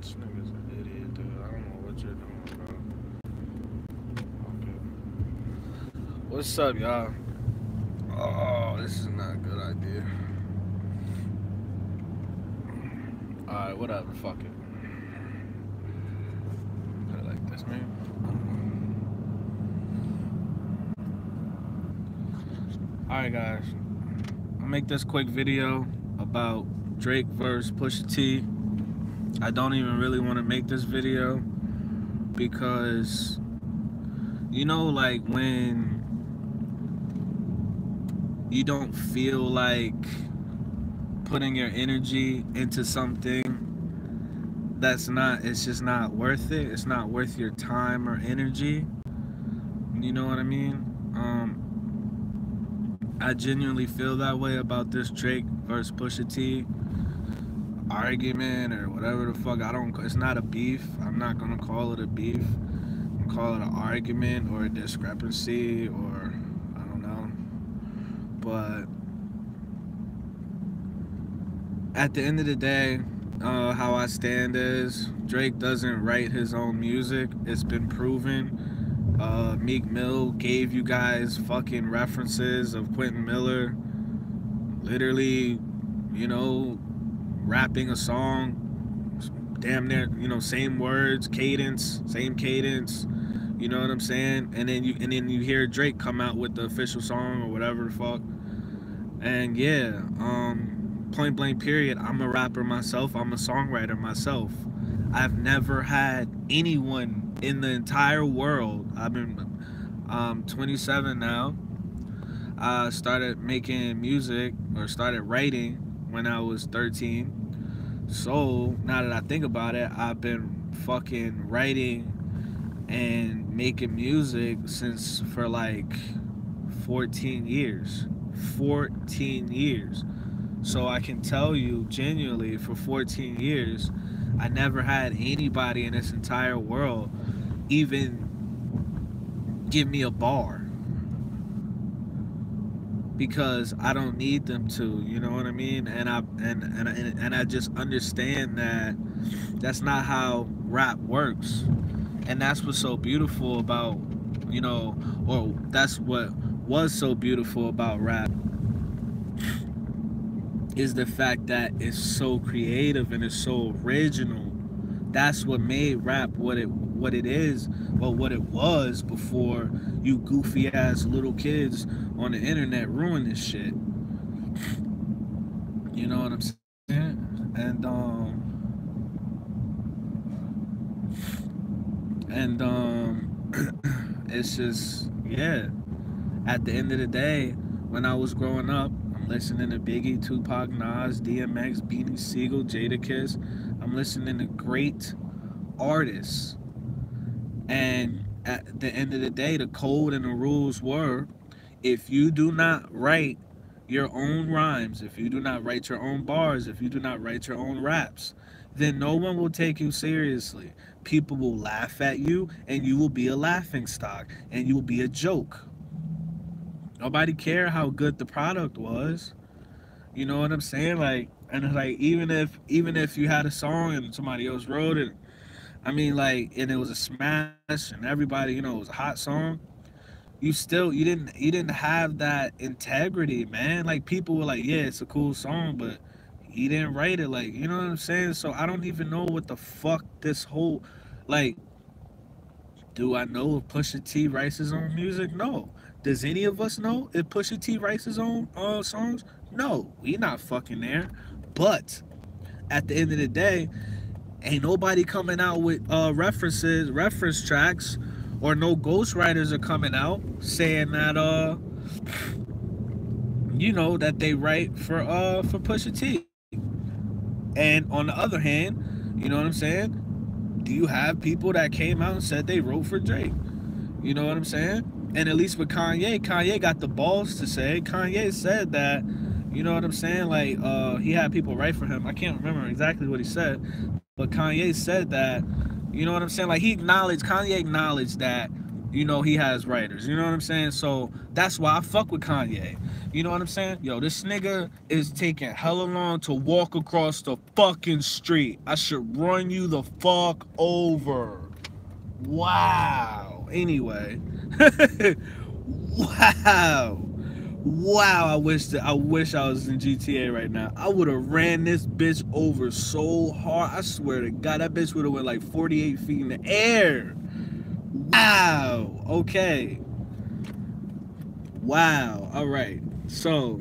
This nigga's an idiot, dude. I don't know what you're doing, bro. Okay. What's up, y'all? Oh, this is not a good idea. Alright, whatever. Fuck it. Put it like this, man. Alright, guys. I'll make this quick video about Drake versus Pusha T. I don't even really want to make this video because, like when you don't feel like putting your energy into something it's just not worth it. It's not worth your time or energy. You know what I mean? I genuinely feel that way about this Drake versus Pusha T argument or whatever the fuck. It's not a beef. I'm not gonna call it a beef. I'm call it an argument or a discrepancy or I don't know. But at the end of the day, how I stand is Drake doesn't write his own music. It's been proven. Meek Mill gave you guys fucking references of Quentin Miller literally, rapping a song damn near, same words, cadence, same cadence, you know what I'm saying? And then you hear Drake come out with the official song or whatever the fuck. And yeah, point blank period, I'm a rapper myself, I'm a songwriter myself. I've never had anyone in the entire world. I've been 27 now. I started making music or started writing when I was 13. So now that I think about it, I've been fucking writing and making music for like 14 years. 14 years. So I can tell you genuinely, for 14 years, I never had anybody in this entire world even give me a bar, because I don't need them to, you know what I mean? And I just understand that that's not how rap works. And that's what's so beautiful about, or that's what was so beautiful about rap, is the fact that it's so creative and it's so original. That's what made rap what it is, or what it was before you goofy ass little kids on the internet ruin this shit. You know what I'm saying? And it's just, yeah. At the end of the day, when I was growing up, I'm listening to Biggie, Tupac, Nas, DMX, Beanie Siegel, Jadakiss. I'm listening to great artists. And at the end of the day, the code and the rules were, if you do not write your own rhymes, if you do not write your own bars, if you do not write your own raps, then no one will take you seriously. People will laugh at you, and you will be a laughing stock, and you will be a joke. Nobody cared how good the product was. You know what I'm saying? Like, and it's like, even if you had a song and somebody else wrote it, I mean, like, and it was a smash and everybody, it was a hot song, you didn't have that integrity, man. Like, people were like, yeah, it's a cool song, but he didn't write it. Like, you know what I'm saying? So I don't even know what the fuck this whole, like, do I know if Pusha T writes his own music? No. Does any of us know if Pusha T writes his own songs? No, we not fucking there. But at the end of the day, ain't nobody coming out with reference tracks, or no ghostwriters are coming out saying that that they write for Pusha T. And on the other hand, you know what I'm saying? Do you have people that came out and said they wrote for Drake? You know what I'm saying? And at least with Kanye got the balls to say. Kanye said that, you know what I'm saying? Like, he had people write for him. I can't remember exactly what he said, but Kanye said that, you know what I'm saying? Like, Kanye acknowledged that, you know, he has writers. You know what I'm saying? So that's why I fuck with Kanye. You know what I'm saying? Yo, this nigga is taking hella long to walk across the fucking street. I should run you the fuck over. Wow. Anyway. Wow. Wow, I wish I was in GTA right now. I would have ran this bitch over so hard. I swear to God, that bitch would have went like 48 feet in the air. Wow. Okay. Wow. All right. So,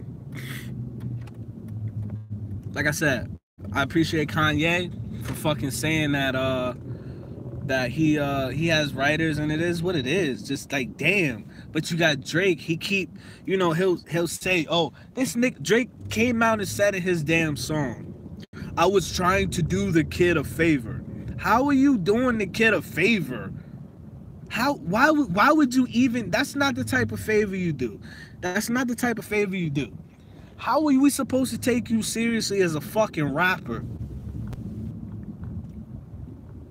like I said, I appreciate Kanye for fucking saying that he has writers, and it is what it is. Just like, damn. But you got Drake. He keep, you know, he'll say, oh, this Drake came out and said in his damn song, I was trying to do the kid a favor. How are you doing the kid a favor? Why would you even? That's not the type of favor you do. That's not the type of favor you do. How are we supposed to take you seriously as a fucking rapper,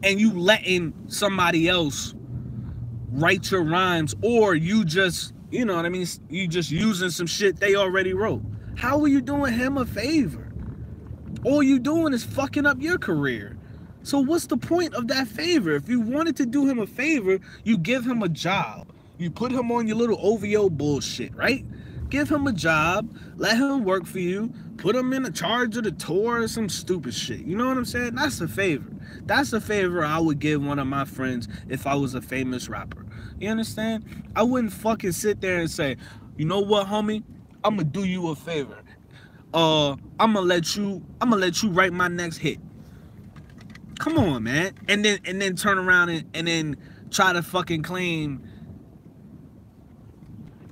and you letting somebody else write your rhymes, or you just, you know what I mean, you just using some shit they already wrote? How are you doing him a favor? All you doing is fucking up your career. So what's the point of that favor? If you wanted to do him a favor, you give him a job. You put him on your little OVO bullshit, right? Give him a job, let him work for you, put him in the charge of the tour or some stupid shit. You know what I'm saying? That's a favor. That's a favor I would give one of my friends if I was a famous rapper. You understand? I wouldn't fucking sit there and say, you know what, homie? I'm gonna do you a favor. I'm gonna let you write my next hit. Come on, man. And then turn around and then try to fucking claim,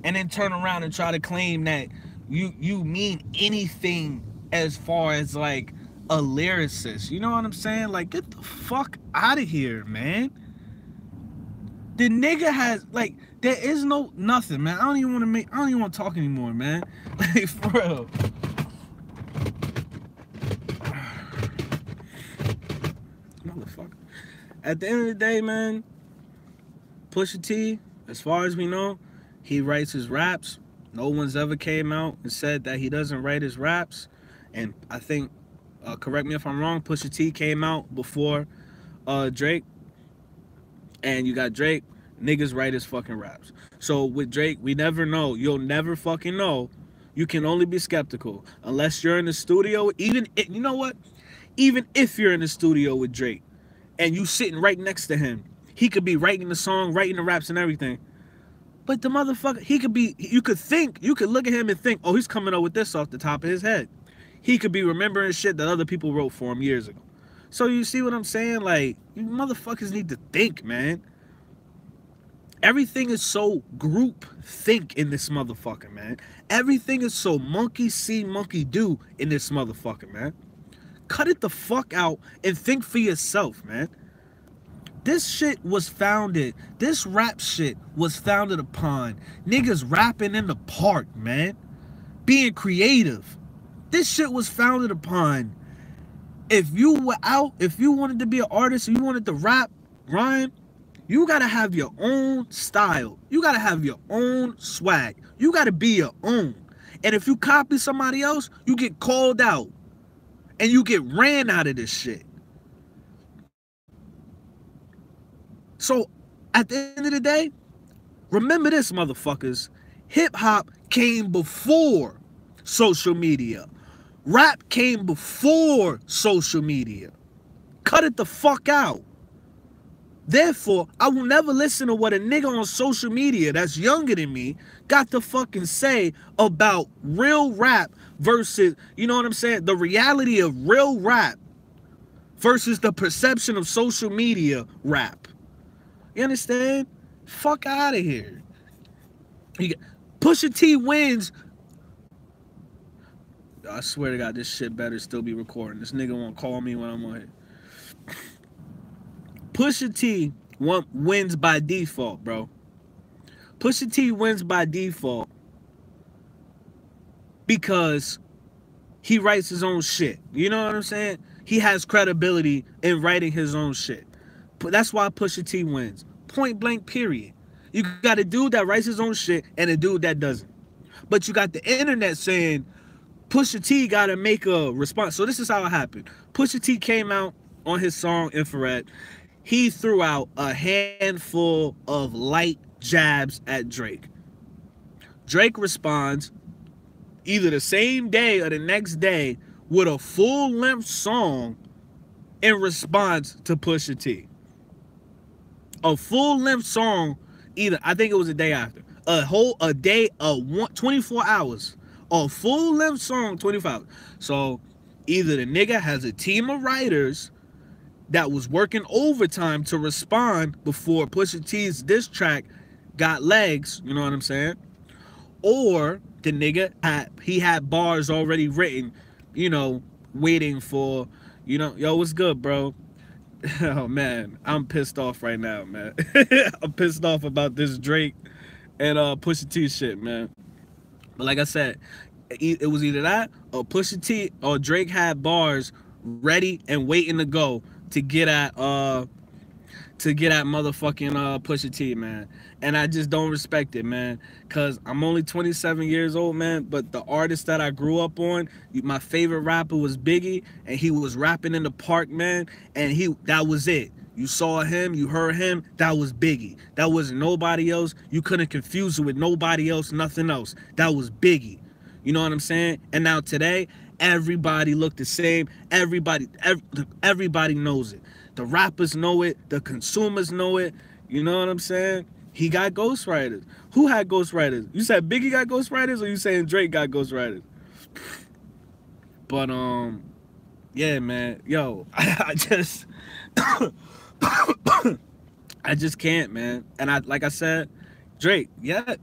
and then turn around and try to claim that you mean anything as far as like a lyricist. You know what I'm saying? Like, get the fuck out of here, man. The nigga has, like, there is no nothing, man. I don't even want to talk anymore, man. Like, for real. Motherfucker. At the end of the day, man, Pusha T, as far as we know, he writes his raps. No one's ever came out and said that he doesn't write his raps. And I think, correct me if I'm wrong, Pusha T came out before Drake. And you got Drake, niggas write his fucking raps. So with Drake, we never know. You'll never fucking know. You can only be skeptical. Unless you're in the studio. You know what? Even if you're in the studio with Drake and you sitting right next to him, he could be writing the song, writing the raps and everything. But the motherfucker, you could look at him and think, oh, he's coming up with this off the top of his head. He could be remembering shit that other people wrote for him years ago. So you see what I'm saying? Like, you motherfuckers need to think, man. Everything is so group think in this motherfucker, man. Everything is so monkey see, monkey do in this motherfucker, man. Cut it the fuck out and think for yourself, man. This shit was founded, this rap shit was founded upon niggas rapping in the park, man. Being creative. This shit was founded upon, if you were out, if you wanted to be an artist, and you wanted to rap, rhyme, you gotta have your own style. You gotta have your own swag. You gotta be your own. And if you copy somebody else, you get called out. And you get ran out of this shit. So, at the end of the day, remember this, motherfuckers. Hip-hop came before social media. Rap came before social media. Cut it the fuck out. Therefore, I will never listen to what a nigga on social media that's younger than me got to fucking say about real rap versus, you know what I'm saying, the reality of real rap versus the perception of social media rap. You understand? Fuck out of here. Pusha T wins. I swear to God, this shit better still be recording. This nigga won't call me when I'm on here. Pusha T wins by default, bro. Pusha T wins by default because he writes his own shit. You know what I'm saying? He has credibility in writing his own shit. That's why Pusha T wins. Point blank, period. You got a dude that writes his own shit and a dude that doesn't. But you got the internet saying Pusha T got to make a response. So this is how it happened. Pusha T came out on his song Infrared. He threw out a handful of light jabs at Drake. Drake responds either the same day or the next day with a full-length song in response to Pusha T. A full-length song, either, I think it was a day after. A day, 24 hours. A full-length song, 25 hours. So, either the nigga has a team of writers that was working overtime to respond before Pusha T's diss track got legs, you know what I'm saying? Or the nigga had bars already written, you know, waiting for, you know, yo, what's good, bro? Oh man, I'm pissed off right now, man. I'm pissed off about this Drake and Pusha T shit, man. But like I said, it was either that or Pusha T or Drake had bars ready and waiting to go to get at motherfucking Pusha T, man. And I just don't respect it, man, because I'm only 27 years old, man, but the artist that I grew up on, my favorite rapper was Biggie, and he was rapping in the park, man, and that was it. You saw him, you heard him, that was Biggie. That wasn't nobody else. You couldn't confuse it with nobody else, nothing else. That was Biggie. You know what I'm saying? And now today, everybody look the same. Everybody knows it. The rappers know it. The consumers know it. You know what I'm saying? He got ghostwriters. Who had ghostwriters? You said Biggie got ghostwriters, or you saying Drake got ghostwriters? But yeah, man. Yo, I just I just can't, man. And like I said, Drake, yeah,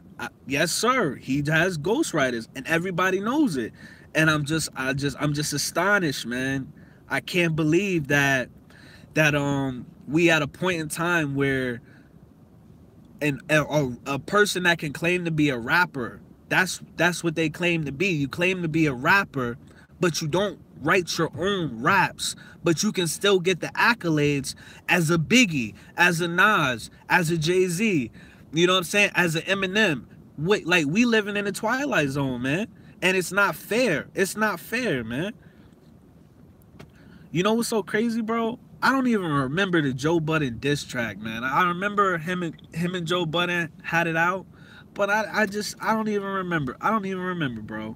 yes, sir. He has ghostwriters, and everybody knows it. And I'm just astonished, man. I can't believe that we at a point in time where a person that can claim to be a rapper, that's what they claim to be. You claim to be a rapper, but you don't write your own raps, but you can still get the accolades as a Biggie, as a Nas, as a Jay-Z, you know what I'm saying, as an Eminem. Like, we living in the Twilight Zone, man, and it's not fair. It's not fair, man. You know what's so crazy, bro? I don't even remember the Joe Budden diss track, man. I remember him and Joe Budden had it out, but I don't even remember. I don't even remember, bro.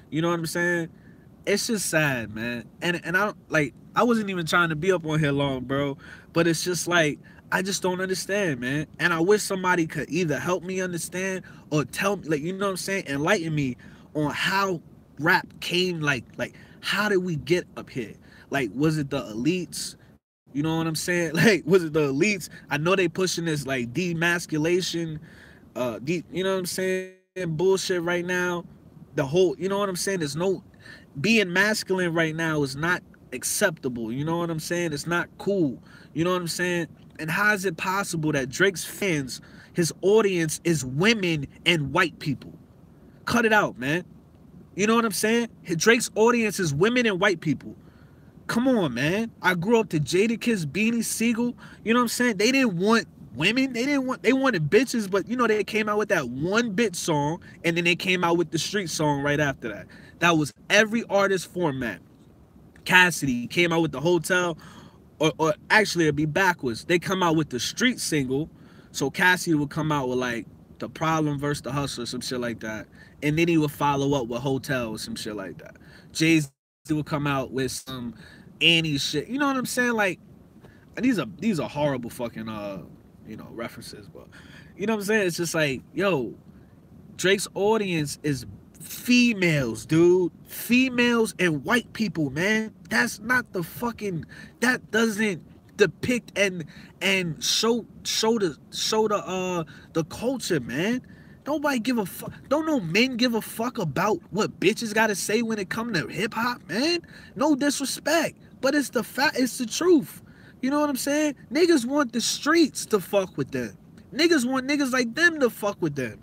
You know what I'm saying? It's just sad, man. And I wasn't even trying to be up on here long, bro. But it's just like, I just don't understand, man. And I wish somebody could either help me understand or tell me, like, you know what I'm saying, enlighten me on how rap came, like how did we get up here? Like, was it the elites? You know what I'm saying? Like, was it the elites? I know they pushing this like demasculation, you know what I'm saying, bullshit right now. The whole, you know what I'm saying? There's no, being masculine right now is not acceptable. You know what I'm saying? It's not cool. You know what I'm saying? And how is it possible that Drake's fans, his audience is women and white people? Cut it out, man. You know what I'm saying? Drake's audience is women and white people. Come on, man. I grew up to Jadakiss, Beanie Siegel. You know what I'm saying? They didn't want women. They wanted bitches, but you know, they came out with that one bit song, and then they came out with the street song right after that. That was every artist format. Cassidy came out with the Hotel, or actually it'd be backwards. They come out with the street single, so Cassidy would come out with like The Problem versus The Hustler, some shit like that, and then he would follow up with Hotel or some shit like that. Jay-Z would come out with some Annie shit. You know what I'm saying? Like, these are horrible fucking you know, references, but you know what I'm saying? It's just like, yo, Drake's audience is females, dude. Females and white people, man. That's not the fucking, that doesn't depict and show the culture, man. Nobody give a fuck. Don't no men give a fuck about what bitches gotta say when it come to hip hop, man. No disrespect, but it's the fact. It's the truth. You know what I'm saying? Niggas want the streets to fuck with them. Niggas want niggas like them to fuck with them.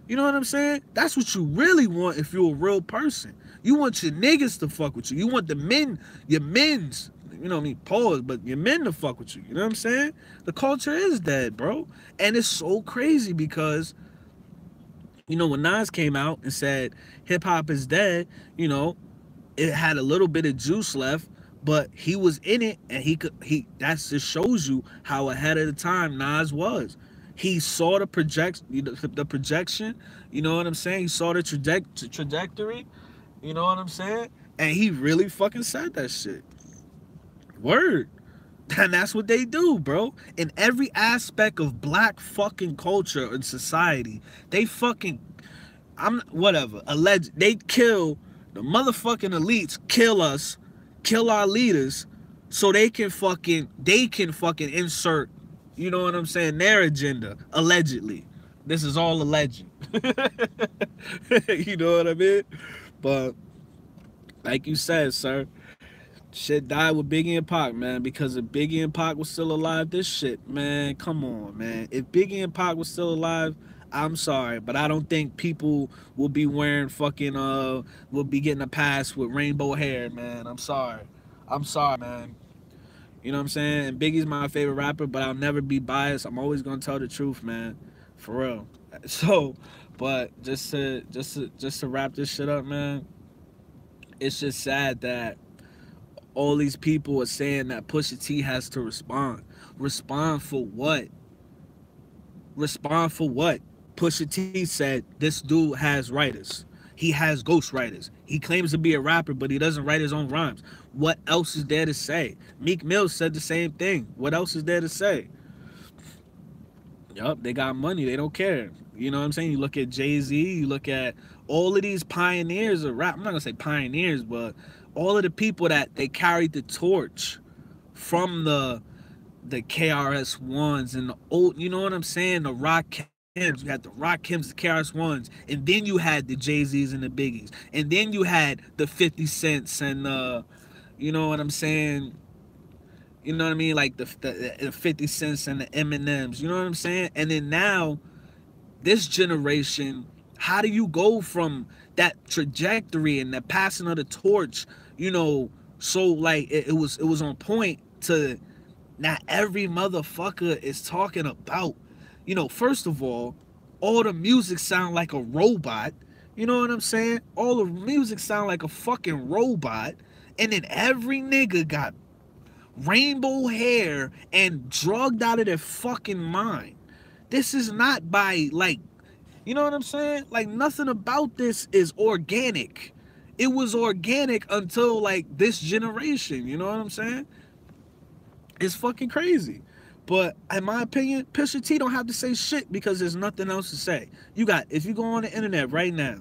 You know what I'm saying? That's what you really want if you're a real person. You want your niggas to fuck with you. You want the men, your men's, you know what I mean, pause, but your men to fuck with you. You know what I'm saying? The culture is dead, bro. And it's so crazy because, you know, when Nas came out and said hip hop is dead, you know, it had a little bit of juice left, but he was in it, and he that just shows you how ahead of the time Nas was. He saw the projection, you know what I'm saying? He saw the trajectory, you know what I'm saying? And he really fucking said that shit. Word. And that's what they do, bro. In every aspect of black fucking culture and society, they fucking, whatever, alleged, they kill the motherfucking elites, kill us, kill our leaders, so they can fucking insert, you know what I'm saying, their agenda, allegedly. This is all alleged. You know what I mean? But like you said, sir, shit died with Biggie and Pac, man. Because if Biggie and Pac was still alive, this shit, man, come on, man. If Biggie and Pac was still alive, I'm sorry, but I don't think people will be wearing fucking will be getting a pass with rainbow hair, man. I'm sorry, man. You know what I'm saying? And Biggie's my favorite rapper, but I'll never be biased. I'm always gonna tell the truth, man, for real. So, but just to wrap this shit up, man. It's just sad that all these people are saying that Pusha T has to respond. Respond for what? Respond for what? Pusha T said this dude has writers. He has ghostwriters. He claims to be a rapper, but he doesn't write his own rhymes. What else is there to say? Meek Mill said the same thing. What else is there to say? Yup, they got money. They don't care. You know what I'm saying? You look at Jay-Z, you look at all of these pioneers of rap. I'm not going to say pioneers, but all of the people that they carried the torch from the KRS-Ones and the old, you know what I'm saying? The Rakims. You had the Rakims, the KRS-Ones, and then you had the Jay-Z's and the Biggies. And then you had the 50 Cents and, you know what I'm saying? You know what I mean? Like the 50 Cents and the Eminems. You know what I'm saying? And then now, this generation, how do you go from that trajectory and the passing of the torch, you know, so like it was on point to now every motherfucker is talking about, you know, first of all the music sound like a robot. You know what I'm saying? All the music sound like a fucking robot. And then every nigga got rainbow hair and drugged out of their fucking mind. This is not by, like, you know what I'm saying? Like, nothing about this is organic. It was organic until, like, this generation. You know what I'm saying? It's fucking crazy. But in my opinion, Pusha T don't have to say shit because there's nothing else to say. You got, if you go on the internet right now,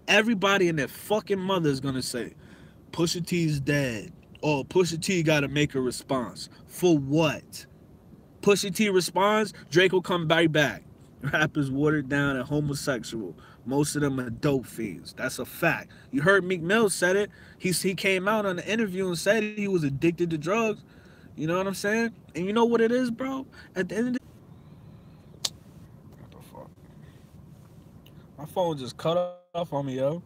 everybody and their fucking mother is gonna say, Pusha T's dead. Oh, Pusha T gotta make a response. For what? Pusha T responds, Drake will come right back. Rap is watered down and homosexual. Most of them are dope fiends. That's a fact. You heard Meek Mill said it. He came out on the interview and said he was addicted to drugs. You know what I'm saying? And you know what it is, bro? At the end of the... What the fuck? My phone just cut off on me, yo.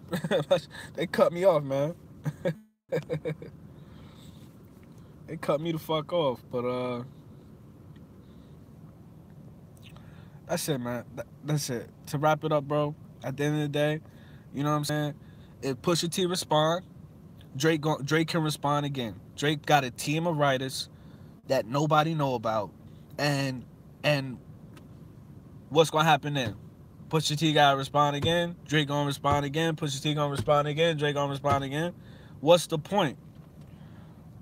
They cut me off, man. They cut me the fuck off. But, that's it, man. That's it. To wrap it up, bro, at the end of the day, you know what I'm saying? If Pusha T respond, Drake can respond again. Drake got a team of writers that nobody know about. And what's going to happen then? Pusha T got to respond again. Drake going to respond again. Pusha T going to respond again. Drake going to respond again. What's the point?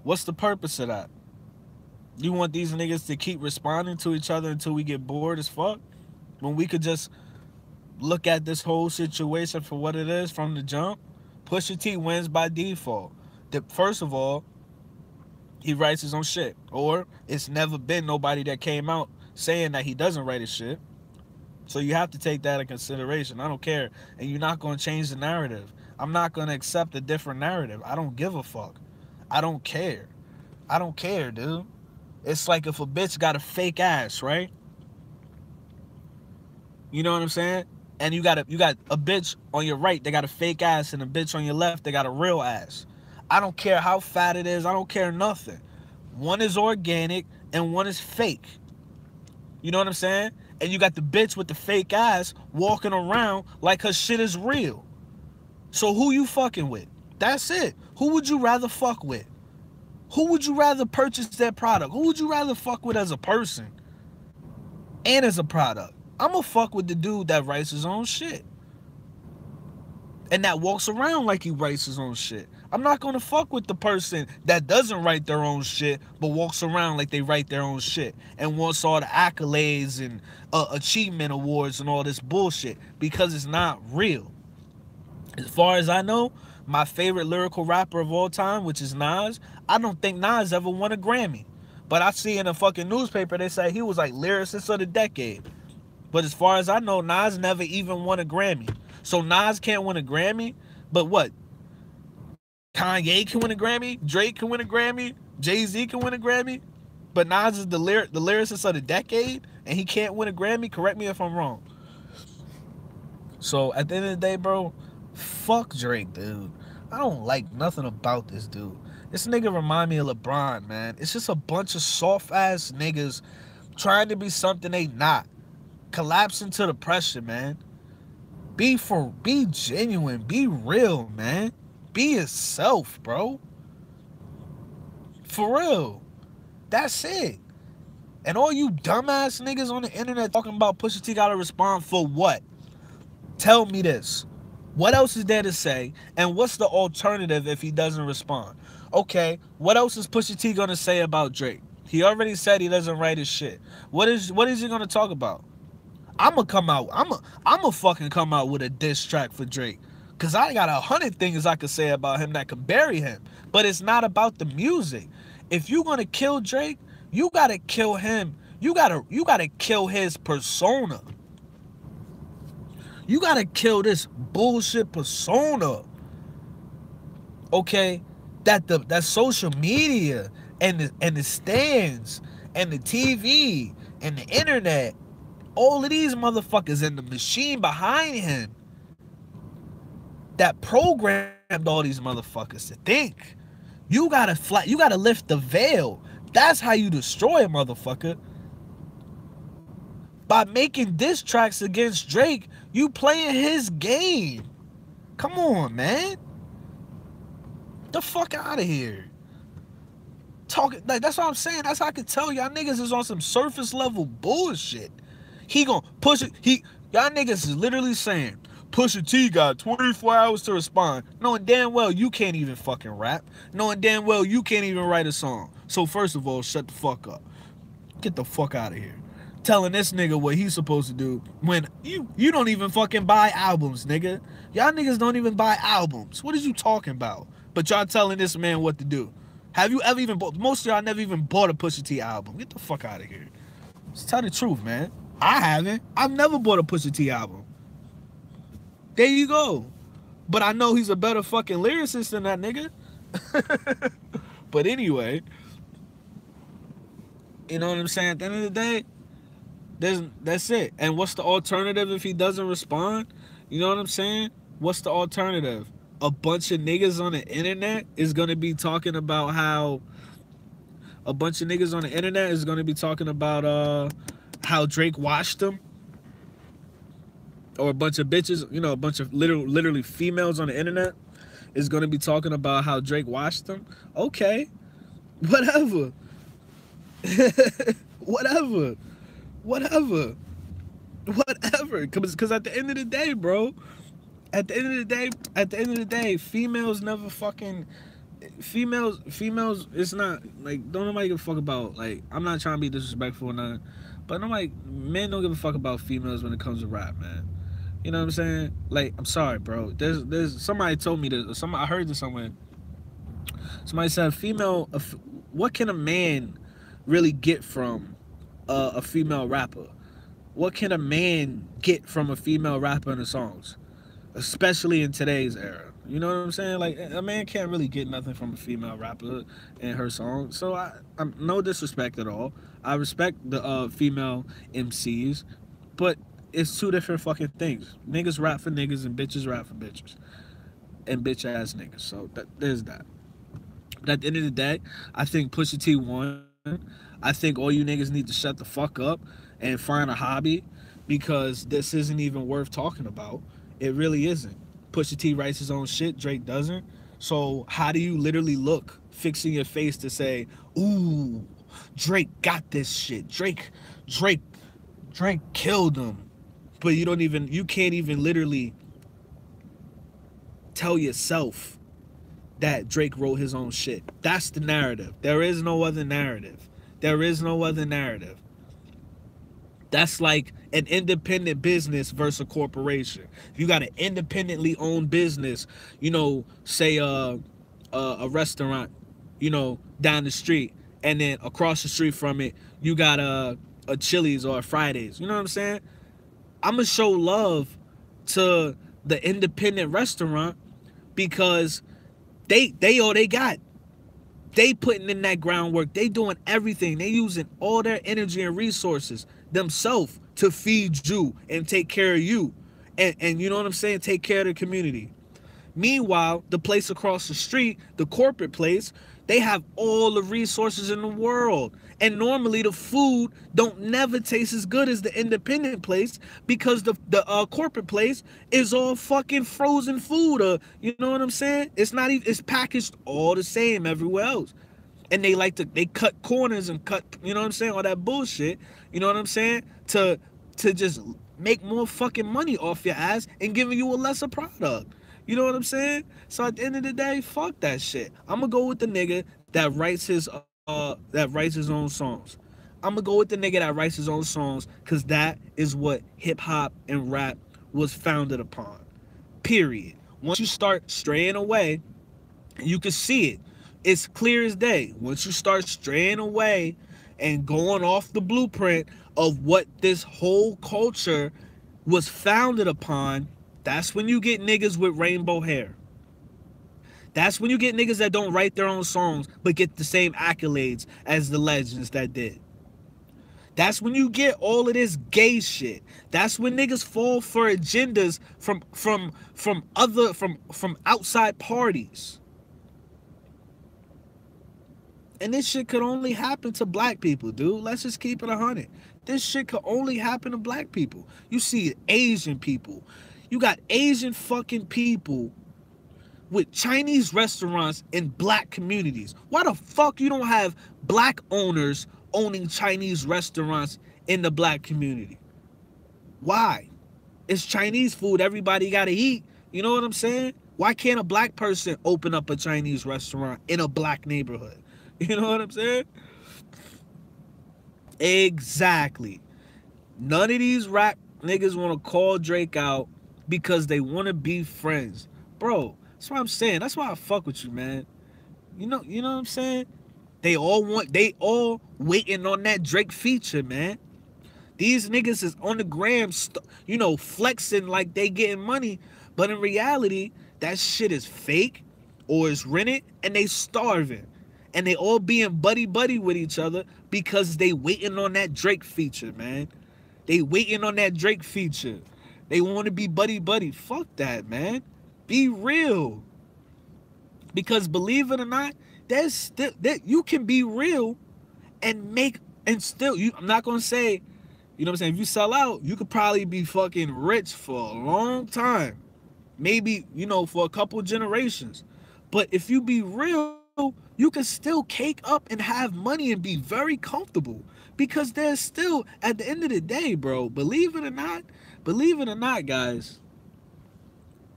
What's the purpose of that? You want these niggas to keep responding to each other until we get bored as fuck? When we could just look at this whole situation for what it is from the jump? Pusha T wins by default. First of all, he writes his own shit. Or it's never been nobody that came out saying that he doesn't write his shit. So you have to take that into consideration. I don't care. And you're not going to change the narrative. I'm not going to accept a different narrative. I don't give a fuck. I don't care. I don't care, dude. It's like if a bitch got a fake ass, right? You know what I'm saying? And you got a bitch on your right, they got a fake ass, and a bitch on your left, they got a real ass. I don't care how fat it is. I don't care nothing. One is organic and one is fake. You know what I'm saying? And you got the bitch with the fake ass walking around like her shit is real. So who you fucking with? That's it. Who would you rather fuck with? Who would you rather purchase that product? Who would you rather fuck with as a person and as a product? I'm gonna fuck with the dude that writes his own shit and that walks around like he writes his own shit. I'm not gonna fuck with the person that doesn't write their own shit but walks around like they write their own shit and wants all the accolades and achievement awards and all this bullshit, because it's not real. As far as I know, my favorite lyrical rapper of all time, which is Nas, I don't think Nas ever won a Grammy. But I see in a fucking newspaper they say he was like lyricist of the decade. But as far as I know, Nas never even won a Grammy. So Nas can't win a Grammy, but what? Kanye can win a Grammy, Drake can win a Grammy, Jay-Z can win a Grammy, but Nas is the lyricist of the decade and he can't win a Grammy? Correct me if I'm wrong. So at the end of the day, bro, fuck Drake, dude. I don't like nothing about this dude. This nigga remind me of LeBron, man. It's just a bunch of soft-ass niggas trying to be something they not. Collapsing to the pressure, man. Be genuine. Be real, man. Be yourself, bro. For real. That's it. And all you dumbass niggas on the internet talking about Pusha T gotta respond for what? Tell me this. What else is there to say? And what's the alternative if he doesn't respond? Okay, what else is Pusha T gonna say about Drake? He already said he doesn't write his shit. What is he gonna talk about? I'ma fucking come out with a diss track for Drake. Cause I got 100 things I could say about him that could bury him. But it's not about the music. If you gonna kill Drake, you gotta kill him. You gotta kill his persona. You gotta kill this bullshit persona. Okay? That social media and the stands and the TV and the internet, all of these motherfuckers and the machine behind him that programmed all these motherfuckers to think. You gotta lift the veil. That's how you destroy a motherfucker. By making diss tracks against Drake, you playing his game. Come on, man. The fuck out of here. Talking like, that's what I'm saying. That's how I can tell y'all niggas is on some surface level bullshit. He gonna push it. Y'all niggas is literally saying Pusha T got 24 hours to respond, knowing damn well you can't even fucking rap, knowing damn well you can't even write a song. So first of all, shut the fuck up. Get the fuck out of here. Telling this nigga what he's supposed to do when you don't even fucking buy albums, nigga. Y'all niggas don't even buy albums. What is you talking about? But y'all telling this man what to do. Have you ever even bought? Most of y'all never even bought a Pusha T album. Get the fuck out of here. Just tell the truth, man. I haven't. I've never bought a Pusha T album. There you go. But I know he's a better fucking lyricist than that nigga. But anyway, you know what I'm saying? At the end of the day, that's it. And what's the alternative if he doesn't respond? You know what I'm saying? What's the alternative? A bunch of niggas on the internet is going to be talking about how how Drake washed them. Or a bunch of bitches, you know, a bunch of literally females on the internet is going to be talking about how Drake washed them. Okay. Whatever. Whatever. Because at the end of the day, bro, at the end of the day, females never fucking, females, it's not, like, don't nobody give a fuck about, like, I'm not trying to be disrespectful or nothing, but men don't give a fuck about females when it comes to rap, man. You know what I'm saying? Like, I'm sorry, bro. There's somebody told me this, I heard this somewhere. Somebody said, what can a man really get from a female rapper? What can a man get from a female rapper in the songs? Especially in today's era. You know what I'm saying? Like, a man can't really get nothing from a female rapper in her song. So I'm no disrespect at all. I respect the female MCs, but it's two different fucking things. Niggas rap for niggas and bitches rap for bitches. And bitch ass niggas. So there's that. But at the end of the day, I think Pusha T won. I think all you niggas need to shut the fuck up and find a hobby, because this isn't even worth talking about. It really isn't. Pusha T writes his own shit, Drake doesn't. So how do you literally look, fixing your face to say, ooh, Drake got this shit. Drake, Drake killed him. But you can't even literally tell yourself that Drake wrote his own shit. That's the narrative. There is no other narrative. There is no other narrative. That's like an independent business versus a corporation. If you got an independently owned business, say a restaurant, down the street, and then across the street from it, you got a Chili's or a Fridays. You know what I'm saying? I'm gonna show love to the independent restaurant because they all they got. They putting in that groundwork. They doing everything. They using all their energy and resources themselves to feed you and take care of you. And you know what I'm saying? Take care of the community. Meanwhile, the place across the street, the corporate place, they have all the resources in the world. And normally the food don't never taste as good as the independent place because the corporate place is all fucking frozen food. You know what I'm saying? It's not even, it's packaged all the same everywhere else. And they cut corners and cut, you know what I'm saying, all that bullshit, you know what I'm saying, to just make more fucking money off your ass and giving you a lesser product. You know what I'm saying? So at the end of the day, fuck that shit. I'm gonna go with the nigga that writes his own songs. I'm gonna go with the nigga that writes his own songs because that is what hip hop and rap was founded upon. Period. Once you start straying away, you can see it. It's clear as day. Once you start straying away and going off the blueprint of what this whole culture was founded upon, that's when you get niggas with rainbow hair. That's when you get niggas that don't write their own songs but get the same accolades as the legends that did. That's when you get all of this gay shit. That's when niggas fall for agendas from outside parties. And this shit could only happen to black people, dude. Let's just keep it 100. This shit could only happen to black people. You see Asian people. You got Asian fucking people with Chinese restaurants in black communities. Why the fuck you don't have black owners owning Chinese restaurants in the black community? Why? It's Chinese food. Everybody got to eat. You know what I'm saying? Why can't a black person open up a Chinese restaurant in a black neighborhood? You know what I'm saying? Exactly. None of these rap niggas want to call Drake out because they want to be friends. Bro, that's what I'm saying. That's why I fuck with you, man. You know what I'm saying? They all waiting on that Drake feature, man. These niggas is on the gram, flexing like they getting money. But in reality, that shit is fake or is rented and they starving. And they all being buddy-buddy with each other because they waiting on that Drake feature, man. They waiting on that Drake feature. They want to be buddy-buddy. Fuck that, man. Be real. Because believe it or not, there's still that you can be real and make and still I'm not gonna say, you know what I'm saying, if you sell out, you could probably be fucking rich for a long time. Maybe, for a couple generations. But if you be real, you can still cake up and have money and be very comfortable. Because there's still, at the end of the day, bro, believe it or not, guys,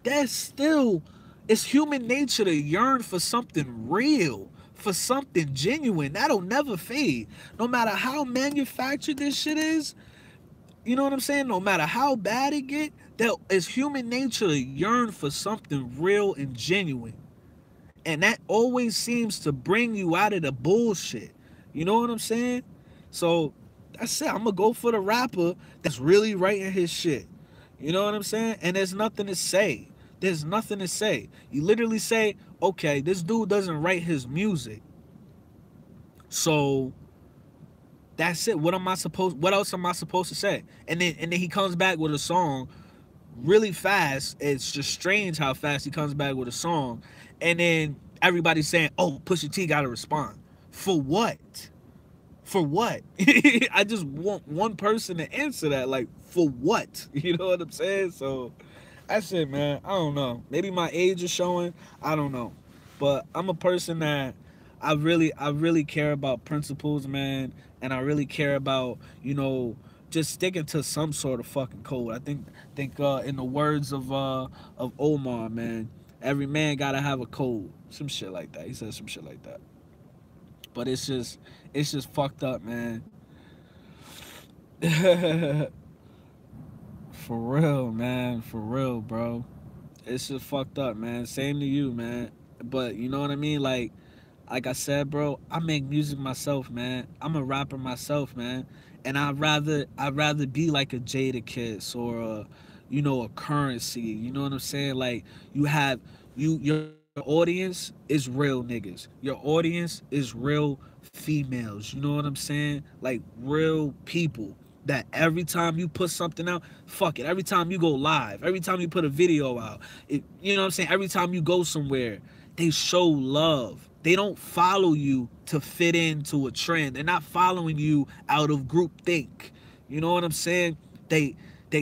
it's human nature to yearn for something real, for something genuine. That'll never fade. No matter how manufactured this shit is, you know what I'm saying? No matter how bad it get, it's human nature to yearn for something real and genuine. And that always seems to bring you out of the bullshit. You know what I'm saying? So that's it. I'm going to go for the rapper that's really writing his shit. You know what I'm saying? And there's nothing to say. There's nothing to say. You literally say, okay, this dude doesn't write his music. So that's it. What else am I supposed to say? And then he comes back with a song really fast. It's just strange how fast he comes back with a song. And then Everybody's saying, "Oh, Pusha T got to respond." For what? For what? I just want one person to answer that. Like, for what? You know what I'm saying? So that's it, man. I don't know. Maybe my age is showing. I don't know. But I'm a person that I really care about principles, man, and I really care about, just sticking to some sort of fucking code. I think in the words of Omar, man, every man gotta have a code. Some shit like that. He said some shit like that. But it's just fucked up, man. For real, man. For real, bro. It's just fucked up, man. Same to you, man. But you know what I mean? Like I said, bro, I make music myself, man. I'm a rapper myself, man. And I'd rather be like a Jada Kiss or a Currency. You know what I'm saying? Like you have your audience is real niggas. Your audience is real females. You know what I'm saying? Like real people that every time you put something out, fuck it. Every time you go live, every time you put a video out, you know what I'm saying? Every time you go somewhere, they show love. They don't follow you to fit into a trend. They're not following you out of group think. You know what I'm saying? They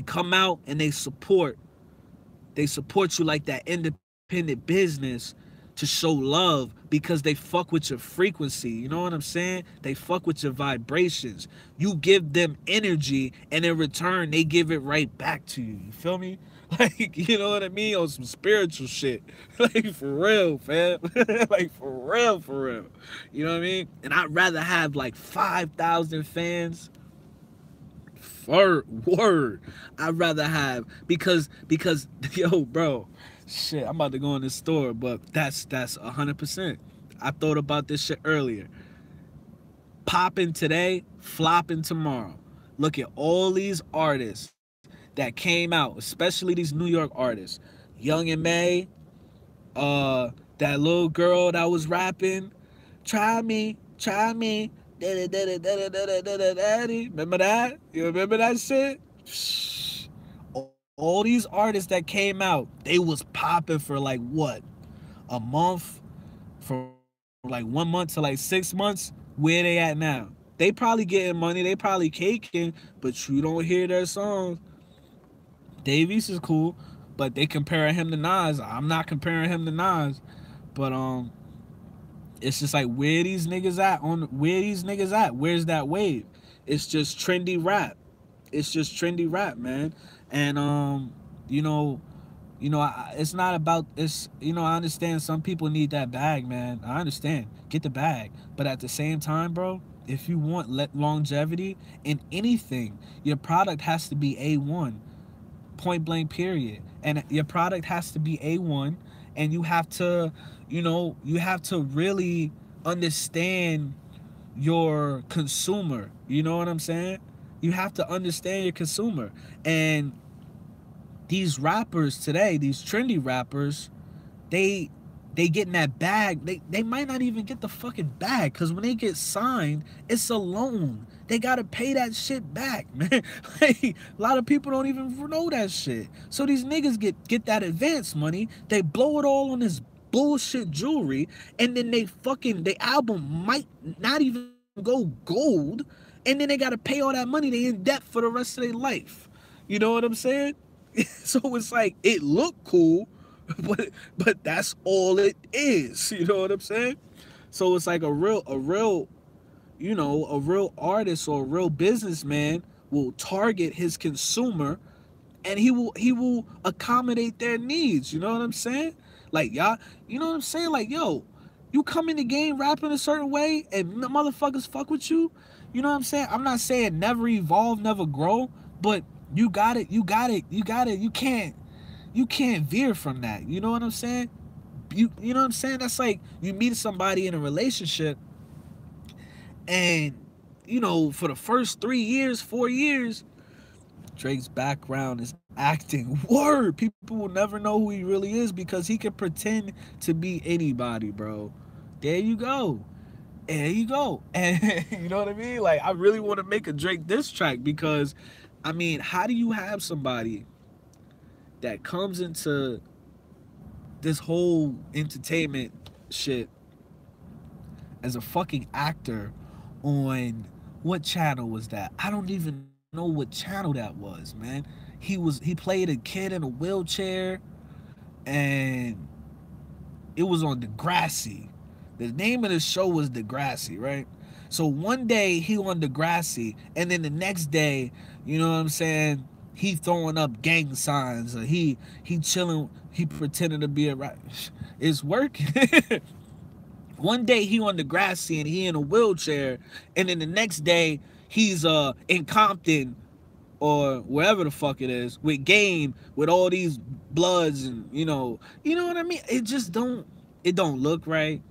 come out and they support you like that independent business to show love because they fuck with your frequency. You know what I'm saying? They fuck with your vibrations. You give them energy, and in return, they give it right back to you. You feel me? Like, you know what I mean? On some spiritual shit. Like, for real, fam. Like, for real, for real. You know what I mean? And I'd rather have like 5,000 fans. Word. I'd rather have because yo, bro, shit. I'm about to go in the store, but that's 100%. I thought about this shit earlier. Popping today, flopping tomorrow. Look at all these artists that came out, especially these New York artists, Young and May, that little girl that was rapping, try me. Remember that? You remember that shit? All these artists that came out, they was popping for like what? A month? From like 1 month to like 6 months? Where they at now? They probably getting money, they probably caking, but you don't hear their songs. Davies is cool, but they comparing him to Nas. I'm not comparing him to Nas. But it's just like where these niggas at on where these niggas at? Where's that wave? It's just trendy rap. It's just trendy rap, man. And you know, it's not about it's. I understand some people need that bag, man. I understand. Get the bag, but at the same time, bro, if you want longevity in anything, your product has to be A1, point blank, period. And your product has to be A1, and you have to really understand your consumer. You know what I'm saying? You have to understand your consumer. And these rappers today, these trendy rappers, they they get in that bag. They might not even get the fucking bag, because when they get signed, it's a loan. They gotta pay that shit back, man. Like, a lot of people don't even know that shit. So these niggas get that advance money, they blow it all on this bullshit jewelry, and then they album might not even go gold, and then they gotta pay all that money. They in debt for the rest of their life. You know what I'm saying? So it's like, it look cool, but that's all it is. You know what I'm saying? So it's like a real artist or a real businessman will target his consumer, and he will accommodate their needs. You know what I'm saying? Like, y'all, you know what I'm saying? Like, yo, you come in the game rapping a certain way and motherfuckers fuck with you. You know what I'm saying? I'm not saying never evolve, never grow, but you got it. You can't veer from that. You know what I'm saying? You know what I'm saying? That's like you meet somebody in a relationship, and for the first 3 years, 4 years, Drake's background is acting. Word, people will never know who he really is because he can pretend to be anybody, bro. There you go. There you go. And you know what I mean? Like, I really want to make a Drake diss track because, I mean, how do you have somebody that comes into this whole entertainment shit as a fucking actor on what channel was that? I don't even know what channel that was, man. He played a kid in a wheelchair, and it was on Degrassi. The name of the show was Degrassi, right? So one day he on Degrassi, and then the next day, you know what I'm saying? He throwing up gang signs, or he chilling, he pretending to be a rap. It's working. One day he on Degrassi and he in a wheelchair, and then the next day he's in Compton or wherever the fuck it is with game with all these bloods, and you know what I mean. It don't look right.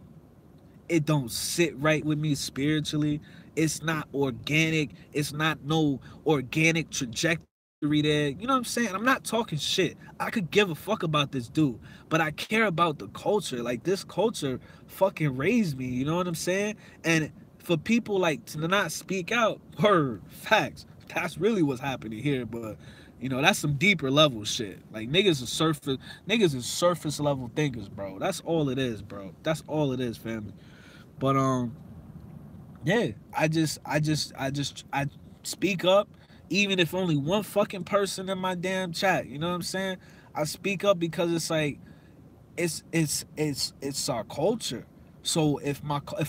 It don't sit right with me spiritually. It's not organic. It's not no organic trajectory there. You know what I'm saying? I'm not talking shit. I could give a fuck about this dude, but I care about the culture. Like, this culture fucking raised me, you know what I'm saying? And for people like to not speak out, word, facts. That's really what's happening here, but that's some deeper level shit. Like, niggas is surface level thinkers, bro. That's all it is, bro. That's all it is, family. But yeah, I speak up, even if only one fucking person in my damn chat. You know what I'm saying? I speak up because it's like it's our culture. So if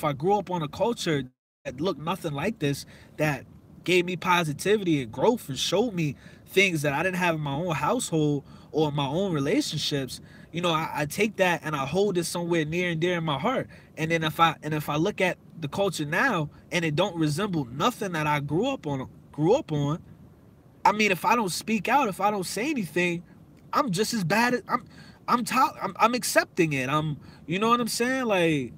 I grew up on a culture that looked nothing like this, that gave me positivity and growth and showed me things that I didn't have in my own household or my own relationships, I take that and I hold it somewhere near and dear in my heart. And then if I look at the culture now and it don't resemble nothing that I grew up on, I mean, if I don't speak out, if I don't say anything, I'm just as bad as I'm accepting it. You know what I'm saying? Like,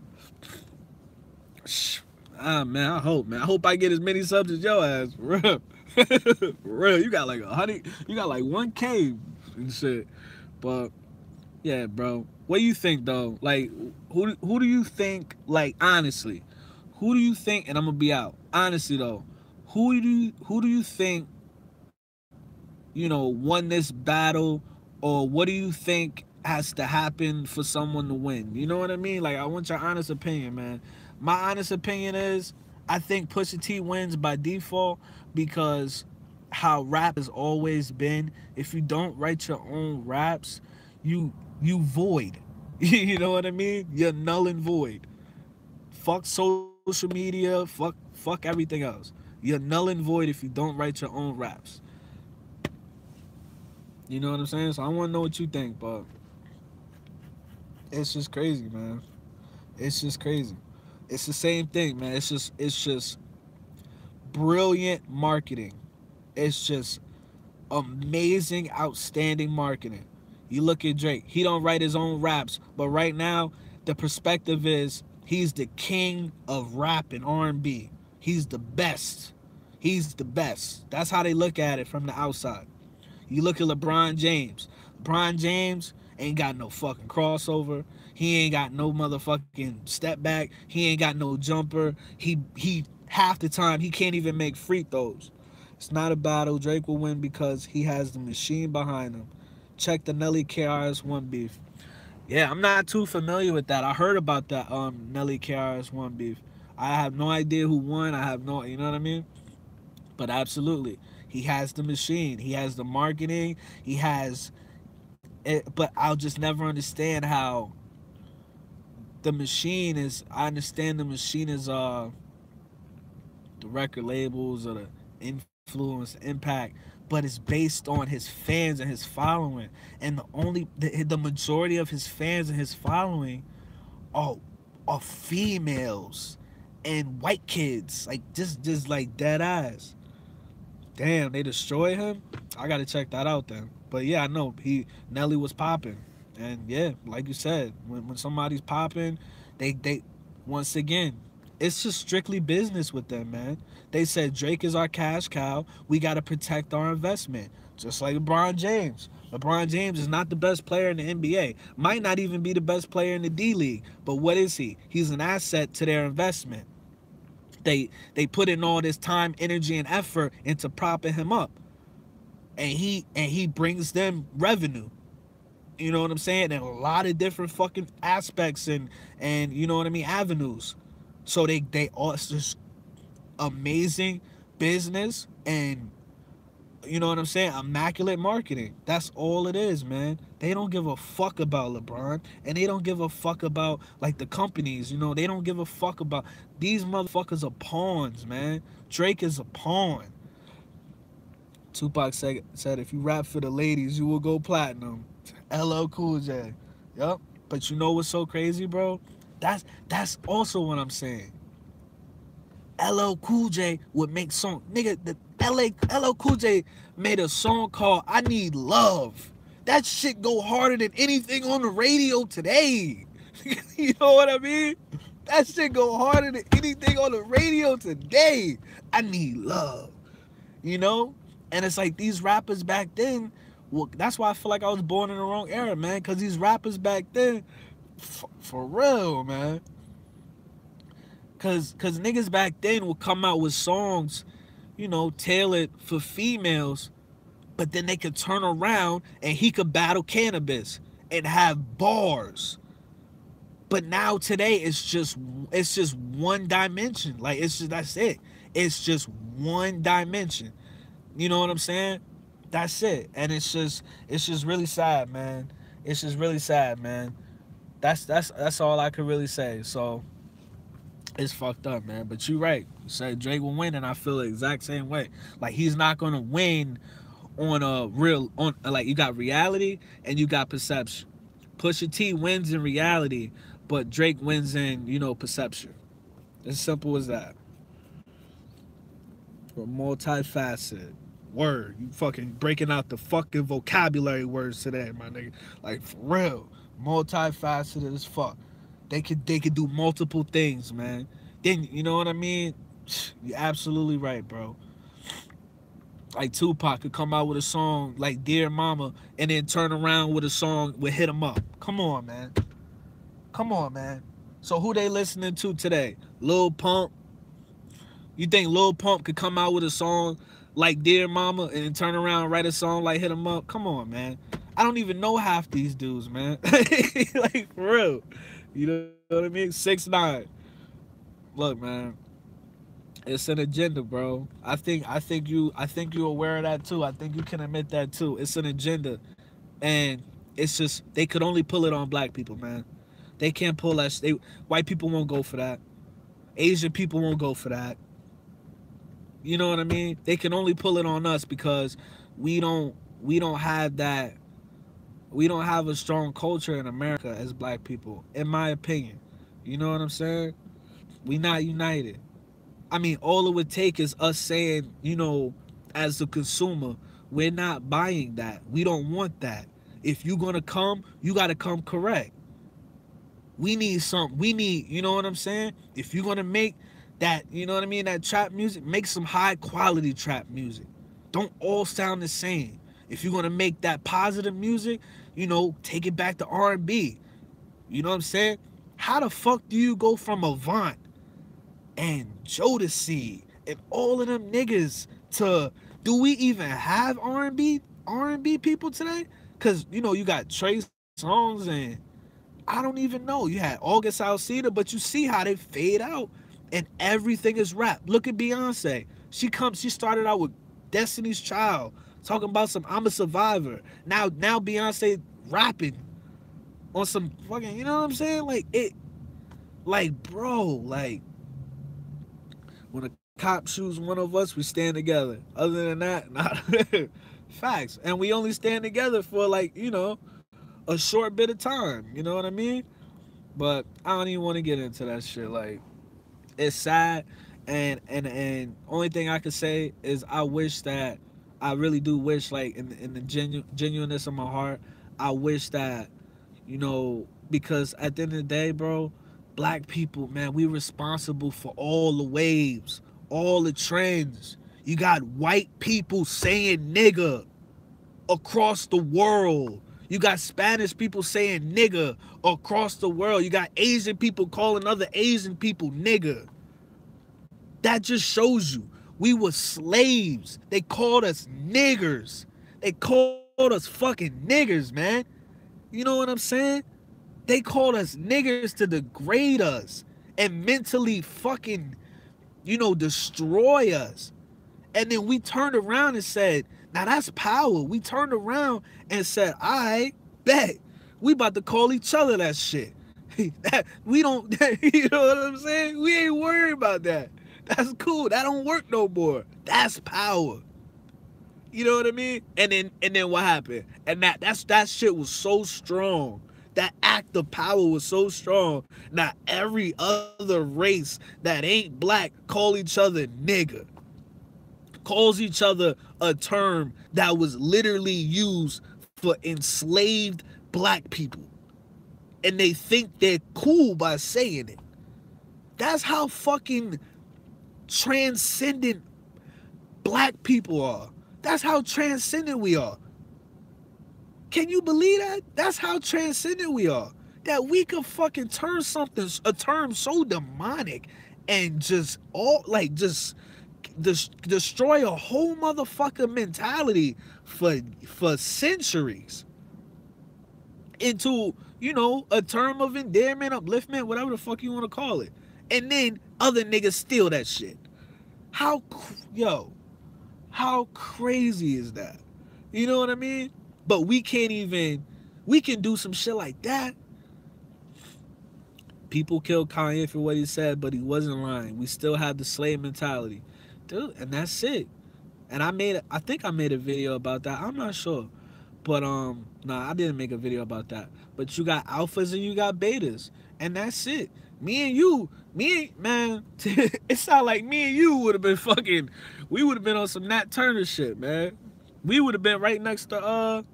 man, I hope I get as many subs as your ass. For real. For real. You got like 100, you got like 1K and shit. But yeah, bro. What do you think though? Like, who do you think, like, honestly, who do you think, and I'm gonna be out. Honestly though, who do you think, won this battle, or what do you think has to happen for someone to win? You know what I mean? Like, I want your honest opinion, man. My honest opinion is I think Pusha T wins by default because how rap has always been. If you don't write your own raps, you void. You know what I mean? You're null and void. Fuck social media, fuck everything else. You're null and void if you don't write your own raps. You know what I'm saying? So I want to know what you think, but it's just crazy, man. It's just crazy. It's the same thing, man. It's just brilliant marketing. It's just amazing, outstanding marketing. You look at Drake. He don't write his own raps, but right now the perspective is he's the king of rap and R&B. He's the best. He's the best. That's how they look at it from the outside. You look at LeBron James. LeBron James ain't got no fucking crossover. He ain't got no motherfucking step back. He ain't got no jumper. He half the time he can't even make free throws. It's not a battle. Drake will win because he has the machine behind him. Check the Nelly KRS-One beef. Yeah, I'm not too familiar with that. I heard about that Nelly KRS-One beef. I have no idea who won. I have no, you know what I mean? But absolutely, he has the machine. He has the marketing. He has it, but I'll just never understand how the machine is. I understand the machine is the record labels or the influence, impact, but it's based on his fans and his following. And the majority of his fans and his following are females and white kids, like just like dead eyes. Damn, they destroyed him. I gotta check that out then. But yeah, I know Nelly was popping, and yeah, like you said, when somebody's popping, they once again, it's just strictly business with them, man. They said Drake is our cash cow. We gotta protect our investment, just like LeBron James. LeBron James is not the best player in the NBA. Might not even be the best player in the D League. But what is he? He's an asset to their investment. They put in all this time, energy, and effort into propping him up, and he brings them revenue. You know what I'm saying? And a lot of different fucking aspects and you know what I mean, avenues. So they all, it's just amazing business and you know what I'm saying? Immaculate marketing. That's all it is, man. They don't give a fuck about LeBron, and they don't give a fuck about like the companies. You know, they don't give a fuck about these motherfuckers are pawns, man. Drake is a pawn. Tupac said, if you rap for the ladies, you will go platinum. LL Cool J. Yup. But you know what's so crazy, bro? That's also what I'm saying. LL Cool J would make song. Nigga, the LL Cool J made a song called I Need Love. That shit go harder than anything on the radio today. You know what I mean? That shit go harder than anything on the radio today. I need love. You know? And it's like these rappers back then, well, that's why I feel like I was born in the wrong era, man. Because these rappers back then, for real, man. Cause niggas back then would come out with songs, you know, tailored for females, but then they could turn around and he could battle cannabis and have bars. But now today it's just one dimension. Like it's just that's it. It's just one dimension. You know what I'm saying? That's it. And it's just really sad, man. It's just really sad, man. That's all I could really say. So it's fucked up, man. But you're right. You said Drake will win, and I feel the exact same way. Like he's not gonna win on a real like you got reality and you got perception. Pusha T wins in reality, but Drake wins in, you know, perception. As simple as that. We're multifaceted. Word. You fucking breaking out the fucking vocabulary words today, my nigga. Like for real. Multifaceted as fuck. They could do multiple things, man. Then you know what I mean? You're absolutely right, bro. Like Tupac could come out with a song like Dear Mama and then turn around with a song with Hit 'Em Up. Come on, man. Come on, man. So who they listening to today? Lil Pump? You think Lil Pump could come out with a song like Dear Mama and then turn around and write a song like Hit 'Em Up? Come on, man. I don't even know half these dudes, man. Like, for real. You know what I mean? 6ix9ine. Look, man. It's an agenda, bro. I think you're aware of that too. I think you can admit that too. It's an agenda. And it's just they could only pull it on black people, man. They can't pull that. White people won't go for that. Asian people won't go for that. You know what I mean? They can only pull it on us because we don't have that. We don't have a strong culture in America as black people, in my opinion. You know what I'm saying? We not united. I mean, all it would take is us saying, you know, as the consumer, we're not buying that. We don't want that. If you're going to come, you got to come correct. We need something. We need, you know what I'm saying? If you're going to make that, you know what I mean, that trap music, make some high quality trap music. Don't all sound the same. If you're going to make that positive music, you know, take it back to R&B. You know what I'm saying? How the fuck do you go from Avant and Jodeci and all of them niggas to, do we even have R&B people today? Because, you know, you got Trey Songz and I don't even know. You had August Alsina, but you see how they fade out and everything is rap. Look at Beyonce. She started out with Destiny's Child, talking about some I'm a survivor. Now Beyonce rapping on some fucking, you know what I'm saying? Like it, like bro, like when a cop shoots one of us, we stand together. Other than that, not facts. And we only stand together for like, you know, a short bit of time. You know what I mean? But I don't even want to get into that shit. Like, it's sad. And only thing I could say is I really do wish, like, in the genuineness of my heart, I wish that, you know, because at the end of the day, bro, black people, man, we responsible for all the waves, all the trends. You got white people saying nigga across the world. You got Spanish people saying nigga across the world. You got Asian people calling other Asian people nigga. That just shows you we were slaves. They called us niggers. They called us fucking niggers, man. You know what I'm saying? They called us niggers to degrade us and mentally fucking, destroy us. And then we turned around and said, now that's power. We turned around and said, I bet we about to call each other that shit. We don't, you know what I'm saying? We ain't worried about that. That's cool. That don't work no more. That's power. You know what I mean? And then what happened? And that shit was so strong. That act of power was so strong. Now every other race that ain't black call each other nigger. Calls each other a term that was literally used for enslaved black people. And they think they're cool by saying it. That's how fucking transcendent black people are. That's how transcendent we are. Can you believe that? That's how transcendent we are. That we could fucking turn a term so demonic and just destroy a whole motherfucker mentality for centuries into, a term of endearment, upliftment, whatever the fuck you want to call it. And then other niggas steal that shit. How crazy is that? You know what I mean? But we can do some shit like that. People killed Kanye for what he said, but he wasn't lying. We still have the slave mentality. Dude, and that's it. And I think I made a video about that. I'm not sure. But I didn't make a video about that. But you got alphas and you got betas. And that's it. Man, it sound like me and you would have been we would have been on some Nat Turner shit, man. We would have been right next to,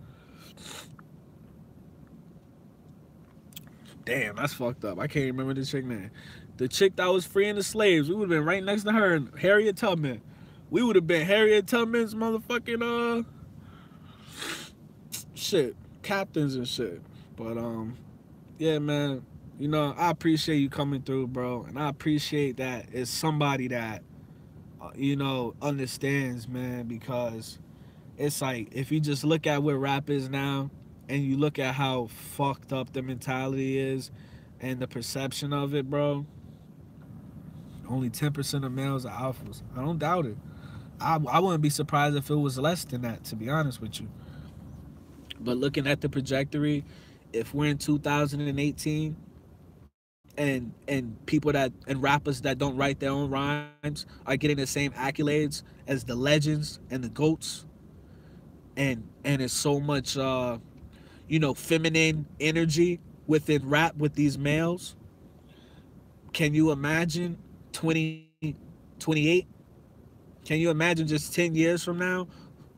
damn, that's fucked up. I can't remember the chick name. The chick that was freeing the slaves, we would have been right next to her and Harriet Tubman. We would have been Harriet Tubman's motherfucking, shit, captains and shit. But, yeah, man, I appreciate you coming through, bro. And I appreciate that it's somebody that, understands, man, because it's like, if you just look at where rap is now and you look at how fucked up the mentality is and the perception of it, bro, only 10% of males are alphas. I don't doubt it. I wouldn't be surprised if it was less than that, to be honest with you. But looking at the trajectory, if we're in 2018 and people and rappers that don't write their own rhymes are getting the same accolades as the legends and the goats, and it's so much feminine energy within rap with these males, can you imagine 2028? Can you imagine just 10 years from now,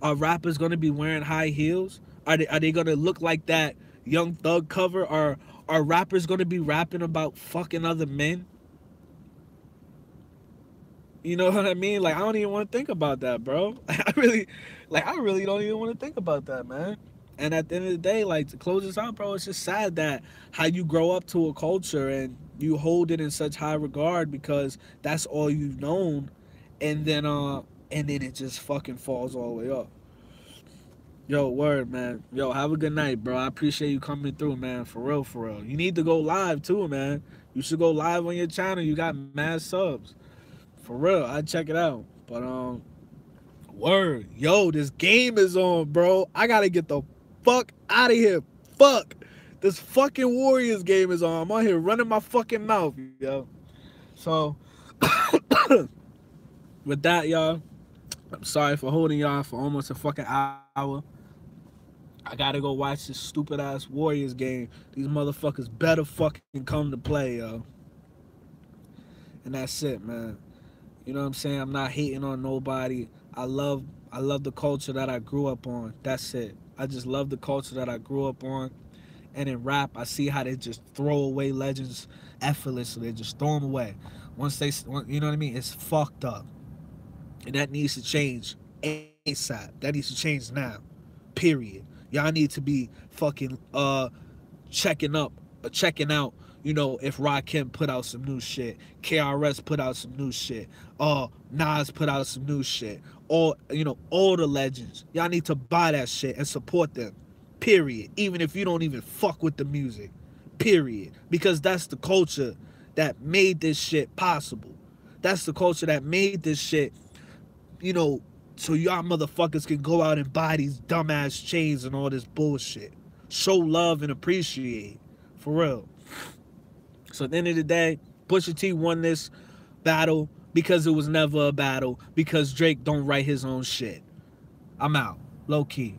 are rappers going to be wearing high heels? Are they going to look like that Young Thug cover? Are rappers going to be rapping about fucking other men? You know what I mean? Like, I don't even want to think about that, bro. I really don't even want to think about that, man. And at the end of the day, like, to close this out, bro, it's just sad that how you grow up to a culture and you hold it in such high regard because that's all you've known, and then it just fucking falls all the way up. Yo, word, man. Yo, have a good night, bro. I appreciate you coming through, man. For real, for real. You need to go live, too, man. You should go live on your channel. You got mad subs. For real, I'd check it out. But, word. Yo, this game is on, bro. I gotta get the fuck out of here. Fuck. This fucking Warriors game is on. I'm out here running my fucking mouth, yo. So, with that, y'all, I'm sorry for holding y'all for almost a fucking hour. I gotta go watch this stupid ass Warriors game. These motherfuckers better fucking come to play, yo. And that's it, man. You know what I'm saying? I'm not hating on nobody. I love the culture that I grew up on. That's it. I just love the culture that I grew up on. And in rap, I see how they just throw away legends effortlessly. They just throw them away. Once you know what I mean? It's fucked up. And that needs to change ASAP. That needs to change now. Period. Y'all need to be fucking checking out, if Rakim put out some new shit, KRS put out some new shit, Nas put out some new shit, all the legends. Y'all need to buy that shit and support them. Period. Even if you don't even fuck with the music. Period. Because that's the culture that made this shit possible. That's the culture that made this shit, you know, so y'all motherfuckers can go out and buy these dumbass chains and all this bullshit. Show love and appreciate. For real. So at the end of the day, Pusha T won this battle because it was never a battle. Because Drake don't write his own shit. I'm out. Low key.